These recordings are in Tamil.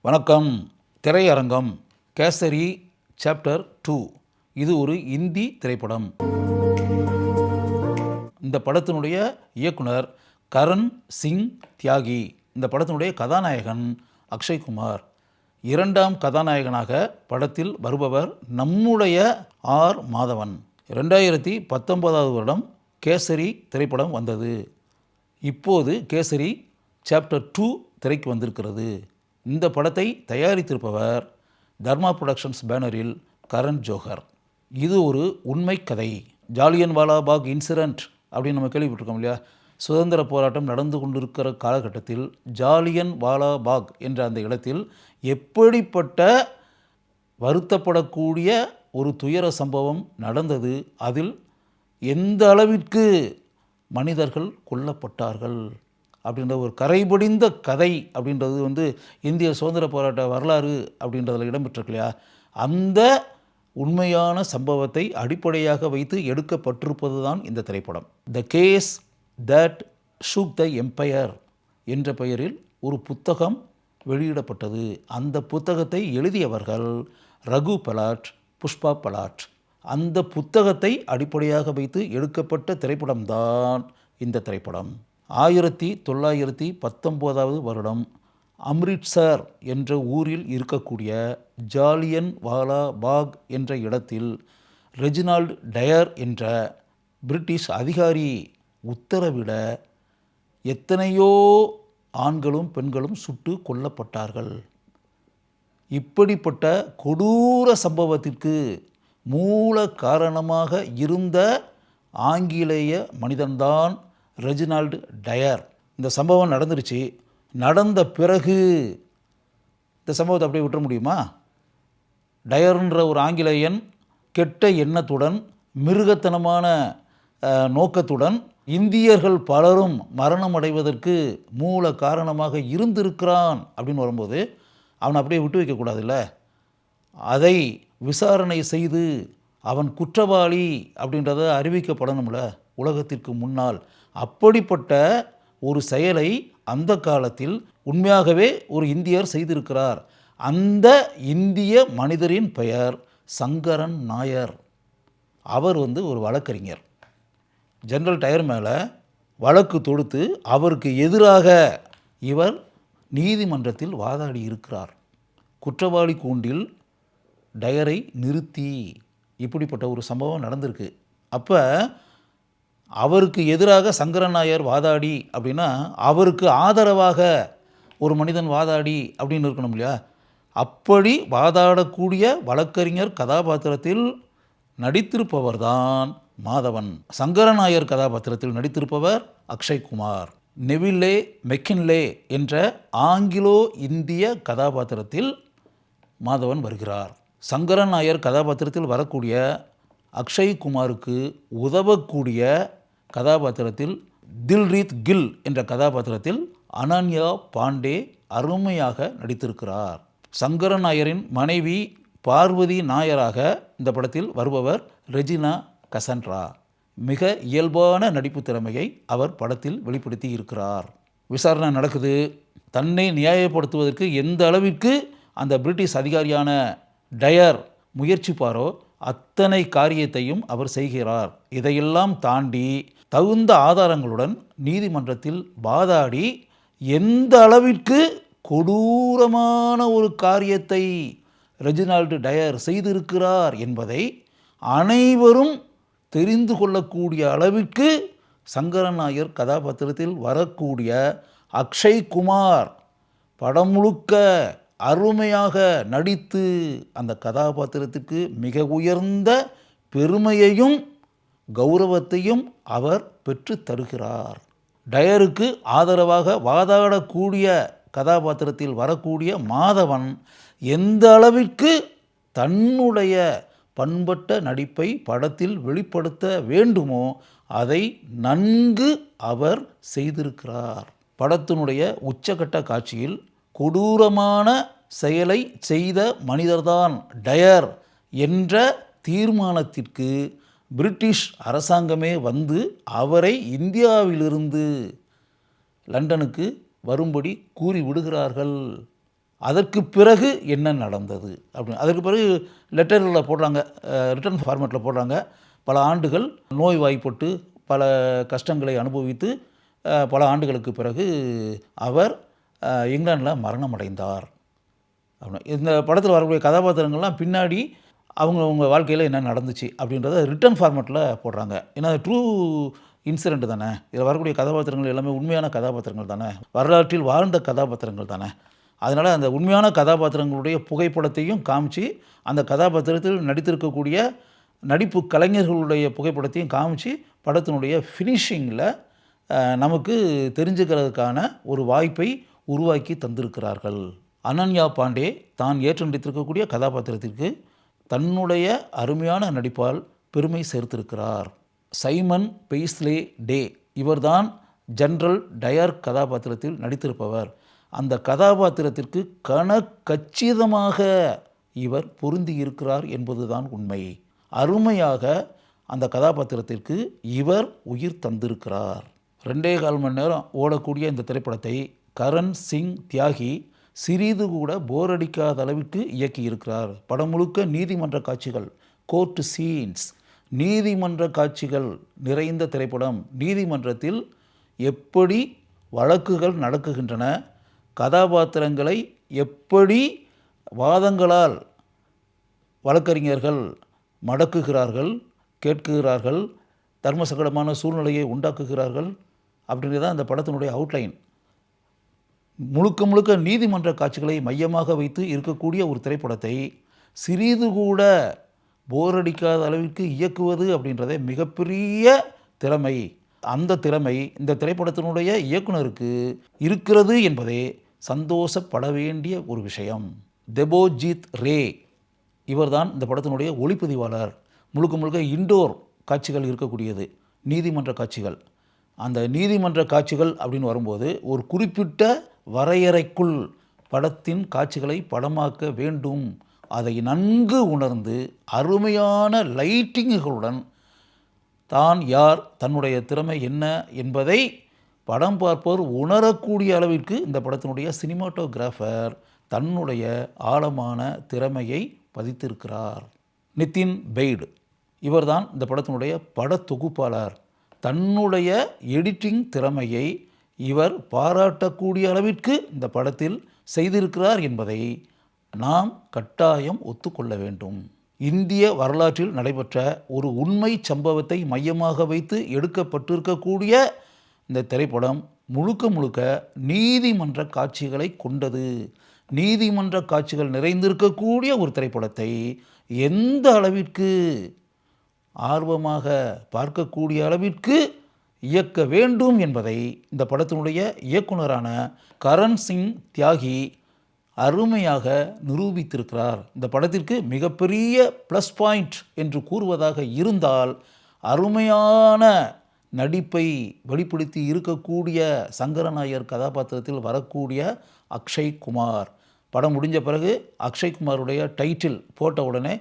வணக்கம். திரையரங்கம் கேசரி சாப்டர் 2. இது ஒரு இந்தி திரைப்படம். இந்த படத்தினுடைய இயக்குனர் கரண் சிங் தியாகி. இந்த படத்தினுடைய கதாநாயகன் அக்ஷய்குமார். இரண்டாம் கதாநாயகனாக படத்தில் வருபவர் நம்முடைய ஆர் மாதவன். 2019 வருடம் கேசரி திரைப்படம் வந்தது. இப்போது கேசரி சாப்டர் 2 திரைக்கு வந்திருக்கிறது. இந்த படத்தை தயாரித்திருப்பவர் தர்மா புரொடக்ஷன்ஸ் பேனரில் கரண் ஜோஹர். இது ஒரு உண்மை கதை. ஜாலியன் வாலாபாக் இன்சிடென்ட் அப்படின்னு நம்ம கேள்விப்பட்டிருக்கோம் இல்லையா? சுதந்திர போராட்டம் நடந்து கொண்டிருக்கிற காலகட்டத்தில் ஜாலியன் வாலாபாக் என்ற அந்த இடத்தில் எப்படிப்பட்ட வருத்தப்படக்கூடிய ஒரு துயர சம்பவம் நடந்தது, அதில் எந்த அளவிற்கு மனிதர்கள் கொல்லப்பட்டார்கள் அப்படின்ற ஒரு கரைபடிந்த கதை அப்படின்றது இந்திய சுதந்திர போராட்ட வரலாறு அப்படின்றதில் இடம்பெற்றிருக்கு இல்லையா? அந்த உண்மையான சம்பவத்தை அடிப்படையாக வைத்து எடுக்கப்பட்டிருப்பது தான் இந்த திரைப்படம். The case that shook the empire என்ற பெயரில் ஒரு புத்தகம் வெளியிடப்பட்டது. அந்த புத்தகத்தை எழுதியவர்கள் ரகு பலாட், புஷ்பா பலாட். அந்த புத்தகத்தை அடிப்படையாக வைத்து எடுக்கப்பட்ட திரைப்படம்தான் இந்த திரைப்படம். 1919 வருடம் அம்ரிட்சர் என்ற ஊரில் இருக்கக்கூடிய ஜாலியன் வாலா பாக் என்ற இடத்தில் ரெஜினால்டு டயர் என்ற பிரிட்டிஷ் அதிகாரி உத்தரவிட எத்தனையோ ஆண்களும் பெண்களும் சுட்டு கொல்லப்பட்டார்கள். இப்படிப்பட்ட கொடூர சம்பவத்திற்கு மூல காரணமாக இருந்த ஆங்கிலேய மனிதன்தான் ரெஜினால்டு டயர். இந்த சம்பவம் நடந்துருச்சு. நடந்த பிறகு இந்த சம்பவத்தை அப்படியே விட்டுற முடியுமா? டயர்ன்ற ஒரு ஆங்கிலேயன் கெட்ட எண்ணத்துடன், மிருகத்தனமான நோக்கத்துடன் இந்தியர்கள் பலரும் மரணம் அடைவதற்கு மூல காரணமாக இருந்திருக்கிறான் அப்படின்னு வரும்போது அவனை அப்படியே விட்டு வைக்கக்கூடாதுல்ல. அதை விசாரணை செய்து அவன் குற்றவாளி அப்படின்றத அறிவிக்கப்படணும்ல உலகத்திற்கு முன்னால். அப்படிப்பட்ட ஒரு செயலை அந்த காலத்தில் உண்மையாகவே ஒரு இந்தியர் செய்திருக்கிறார். அந்த இந்திய மனிதரின் பெயர் சங்கரன் நாயர். அவர் ஒரு வழக்கறிஞர். ஜெனரல் டயர் மேலே வழக்கு தொடுத்து அவருக்கு எதிராக இவர் நீதிமன்றத்தில் வாதாடி இருக்கிறார். குற்றவாளி கூண்டில் டயரை நிறுத்தி இப்படிப்பட்ட ஒரு சம்பவம் நடந்திருக்கு. அப்போ அவருக்கு எதிராக சங்கரன் நாயர் வாதாடி அப்படின்னா அவருக்கு ஆதரவாக ஒரு மனிதன் வாதாடி அப்படின்னு இருக்கணும் இல்லையா? அப்படி வாதாடக்கூடிய வழக்கறிஞர் கதாபாத்திரத்தில் நடித்திருப்பவர் தான் மாதவன். சங்கரன் நாயர் கதாபாத்திரத்தில் நடித்திருப்பவர் அக்ஷய்குமார். நெவில்லே மெக்கின்லே என்ற ஆங்கிலோ இந்திய கதாபாத்திரத்தில் மாதவன் வருகிறார். சங்கரன் நாயர் கதாபாத்திரத்தில் வரக்கூடிய அக்ஷய்குமாருக்கு உதவக்கூடிய கதாபாத்திரத்தில் தில்ரீத் கில் என்ற கதாபாத்திரத்தில் அனன்யா பாண்டே அருமையாக நடித்திருக்கிறார். சங்கரன் நாயரின் மனைவி பார்வதி நாயராக இந்த படத்தில் வருபவர் ரெஜினா கசன்ட்ரா. மிக இயல்பான நடிப்பு திறமையை அவர் படத்தில் வெளிப்படுத்தி இருக்கிறார். விசாரணை நடக்குது. தன்னை நியாயப்படுத்துவதற்கு எந்த அளவிற்கு அந்த பிரிட்டிஷ் அதிகாரியான டயர் முயற்சிப்பாரோ அத்தனை காரியத்தையும் அவர் செய்கிறார். இதையெல்லாம் தாண்டி தகுந்த ஆதாரங்களுடன் நீதிமன்றத்தில் வாதாடி எந்த அளவிற்கு கொடூரமான ஒரு காரியத்தை ரெஜினால்டு டயர் செய்திருக்கிறார் என்பதை அனைவரும் தெரிந்து கொள்ளக்கூடிய அளவிற்கு சங்கரன் நாயர் கதாபாத்திரத்தில் வரக்கூடிய அக்ஷய்குமார் படம் முழுக்க அருமையாக நடித்து அந்த கதாபாத்திரத்துக்கு மிக உயர்ந்த பெருமையையும் கௌரவத்தையும் அவர் பெற்று தருகிறார். டயருக்கு ஆதரவாக வாதாடக்கூடிய கதாபாத்திரத்தில் வரக்கூடிய மாதவன் எந்த அளவிற்கு தன்னுடைய பண்பட்ட நடிப்பை படத்தில் வெளிப்படுத்த வேண்டுமோ அதை நன்கு அவர் செய்திருக்கிறார். படத்தினுடைய உச்சகட்ட காட்சியில் கொடூரமான செயலை செய்த மனிதர்தான் டயர் என்ற தீர்மானத்திற்கு பிரிட்டிஷ் அரசாங்கமே அவரை இந்தியாவிலிருந்து லண்டனுக்கு வரும்படி கூறி விடுகிறார்கள். அதற்கு பிறகு என்ன நடந்தது அப்படின்னு. அதற்கு பிறகு லெட்டரில் போடுறாங்க, ரிட்டன் ஃபார்மேட்டில் போடுறாங்க. பல ஆண்டுகள் நோய்வாய்ப்பட்டு பல கஷ்டங்களை அனுபவித்து பல ஆண்டுகளுக்கு பிறகு அவர் இங்கிலாந்தில் மரணம் அடைந்தார் அப்படின்னு. இந்த படத்தில் வரக்கூடிய கதாபாத்திரங்கள்லாம் பின்னாடி அவங்க வாழ்க்கையில் என்ன நடந்துச்சு அப்படின்றத ரிட்டன் ஃபார்மேட்டில் போடுறாங்க. ஏன்னா ட்ரூ இன்சிடெண்ட் தானே, இதில் வரக்கூடிய கதாபாத்திரங்கள் எல்லாமே உண்மையான கதாபாத்திரங்கள் தானே, வரலாற்றில் வாழ்ந்த கதாபாத்திரங்கள் தானே. அதனால் அந்த உண்மையான கதாபாத்திரங்களுடைய புகைப்படத்தையும் காமிச்சு, அந்த கதாபாத்திரத்தில் நடித்திருக்கக்கூடிய நடிப்பு கலைஞர்களுடைய புகைப்படத்தையும் காமிச்சு படத்தினுடைய ஃபினிஷிங்கில் நமக்கு தெரிஞ்சுக்கிறதுக்கான ஒரு வாய்ப்பை உருவாக்கி தந்திருக்கிறார்கள். அனன்யா பாண்டே தான் ஏற்று நடித்திருக்கக்கூடிய கதாபாத்திரத்திற்கு தன்னுடைய அருமையான நடிப்பால் பெருமை சேர்த்திருக்கிறார். சைமன் பெய்ஸ்லே டே இவர்தான் ஜெனரல் டயர் கதாபாத்திரத்தில் நடித்திருப்பவர். அந்த கதாபாத்திரத்திற்கு கச்சிதமாக இவர் பொருந்தி இருக்கிறார் என்பதுதான் உண்மை. அருமையாக அந்த கதாபாத்திரத்திற்கு இவர் உயிர் தந்திருக்கிறார். 2.25 மணி நேரம் ஓடக்கூடிய இந்த திரைப்படத்தை கரண் சிங் தியாகி சிறிது கூட போர் அடிக்காத அளவிற்கு இயக்கியிருக்கிறார். படம் முழுக்க நீதிமன்ற காட்சிகள், கோர்ட் சீன்ஸ், நீதிமன்ற காட்சிகள் நிறைந்த திரைப்படம். நீதிமன்றத்தில் எப்படி வழக்குகள் நடக்குகின்றன, கதாபாத்திரங்களை எப்படி வாதங்களால் வழக்கறிஞர்கள் மடக்குகிறார்கள், கேட்குகிறார்கள், தர்மசங்கடமான சூழ்நிலையை உண்டாக்குகிறார்கள் அப்படின்றது தான் இந்த படத்தினுடைய அவுட்லைன். முழுக்க முழுக்க நீதிமன்ற காட்சிகளை மையமாக வைத்து இருக்கக்கூடிய ஒரு திரைப்படத்தை சிறிது கூட போர் அடிக்காத அளவிற்கு இயக்குவது அப்படின்றதே மிகப்பெரிய திறமை. அந்த திறமை இந்த திரைப்படத்தினுடைய இயக்குனருக்கு இருக்கிறது என்பதே சந்தோஷப்பட வேண்டிய ஒரு விஷயம். தெபோஜித் ரே இவர்தான் இந்த படத்தினுடைய ஒளிப்பதிவாளர். முழுக்க முழுக்க இன்டோர் காட்சிகள் இருக்கக்கூடியது, நீதிமன்ற காட்சிகள். அந்த நீதிமன்ற காட்சிகள் அப்படின்னு வரும்போது ஒரு குறிப்பிட்ட வரையறைக்குள் படத்தின் காட்சிகளை படமாக்க வேண்டும். அதை நன்கு உணர்ந்து அருமையான லைட்டிங்குகளுடன் தான் யார், தன்னுடைய திறமை என்ன என்பதை படம் பார்ப்போர் உணரக்கூடிய அளவிற்கு இந்த படத்தினுடைய சினிமாட்டோகிராஃபர் தன்னுடைய ஆழமான திறமையை பதித்திருக்கிறார். நிதின் பெய்டு இவர்தான் இந்த படத்தினுடைய பட தொகுப்பாளர். தன்னுடைய எடிட்டிங் திறமையை இவர் பாராட்டக்கூடிய அளவிற்கு இந்த படத்தில் செய்திருக்கிறார் என்பதை நாம் கட்டாயம் ஒத்துக்கொள்ள வேண்டும். இந்திய வரலாற்றில் நடைபெற்ற ஒரு உண்மை சம்பவத்தை மையமாக வைத்து எடுக்கப்பட்டிருக்கக்கூடிய இந்த திரைப்படம் முழுக்க முழுக்க நீதிமன்ற காட்சிகளை கொண்டது. நீதிமன்ற காட்சிகள் நிறைந்திருக்கக்கூடிய ஒரு திரைப்படத்தை எந்த அளவிற்கு ஆர்வமாக பார்க்கக்கூடிய அளவிற்கு இயக்க வேண்டும் என்பதை இந்த படத்தினுடைய இயக்குனரான கரண் சிங் தியாகி அருமையாக நிரூபித்திருக்கிறார். இந்த படத்திற்கு மிகப்பெரிய ப்ளஸ் பாயிண்ட் என்று கூறுவதாக இருந்தால் அருமையான நடிப்பை வெளிப்படுத்தி இருக்கக்கூடிய சங்கரநாயர் கதாபாத்திரத்தில் வரக்கூடிய அக்ஷய் குமார். படம் முடிஞ்ச பிறகு அக்ஷய் குமாருடைய டைட்டில் போட்ட உடனே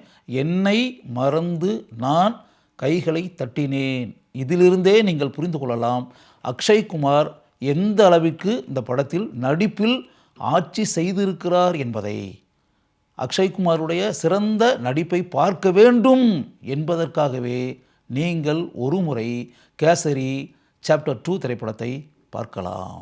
என்னை மறந்து நான் கைகளை தட்டினேன். இதிலிருந்தே நீங்கள் புரிந்து கொள்ளலாம் அக்ஷய் குமார் எந்த அளவிற்கு இந்த படத்தில் நடிப்பில் ஆட்சி செய்திருக்கிறார் என்பதை. அக்ஷய் குமாருடைய சிறந்த நடிப்பை பார்க்க வேண்டும் என்பதற்காகவே நீங்கள் ஒரு முறை கேசரி சாப்டர் 2 திரைப்படத்தை பார்க்கலாம்.